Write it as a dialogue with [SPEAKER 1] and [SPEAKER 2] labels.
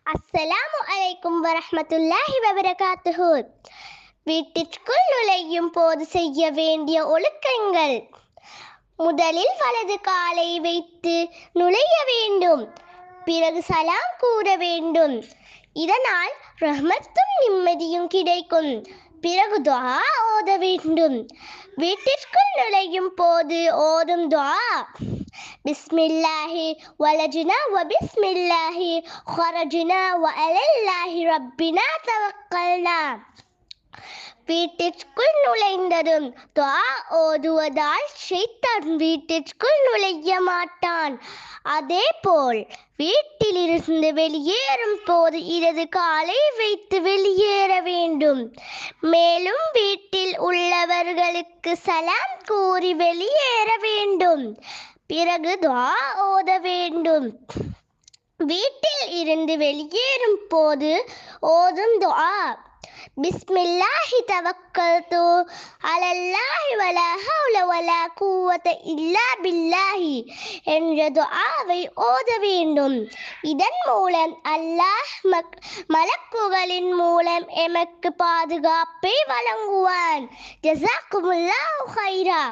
[SPEAKER 1] அஸ்ஸலாமு அலைக்கும் வரஹ்மத்துல்லாஹி வபரகாத்துஹு. வீட்டிற்குள் நுழையும் போது செய்ய வேண்டிய ஒழுக்கங்கள். முதலில் வலது காலை வைத்து நுழைய வேண்டும். பிறகு சலாம் கூற வேண்டும். இதனால் ரஹ்மத்தும் நிம்மதியும் கிடைக்கும். பிறகு துஆ ஓத வேண்டும். வீட்டிற்குள் நுழையும் போது ஓதும் துஆ: பிஸ்மில்லாஹி வலஜ்னா வ பிஸ்மில்லாஹி ஹரஜ்னா வ அலல்லாஹி ரப்பினா தவக்கல்னா. வீட்டிற்குள் நுழைந்ததும் துஆ ஓதுவதால் ஷைத்தான் வீட்டிற்குள் நுழைய மாட்டான். அதேபோல் வீட்டிலிருந்து வெளியேறும் போது இடது காலை வைத்து வெளியேற வேண்டும். மேலும் வீட்டில் உள்ளவர்களுக்கு சலாம் கூறி வெளியேற வேண்டும். பிறகு துஆ ஓத வேண்டும். வீட்டில் இருந்து வெளியேறும் போது ஓதும் துஆ: பிஸ்மில்லாஹி தவக்கல்து அலல்லாஹி வலா ஹவ்ல வலா குவத இல்லா பில்லாஹி என்ற துஆவை ஓத வேண்டும். இதன் மூலம் அல்லாஹ் மலக்குகளின் மூலம் எமக்கு பாதுகாப்பை வழங்குவான். ஜஸாக்குமுல்லாஹு கைரா.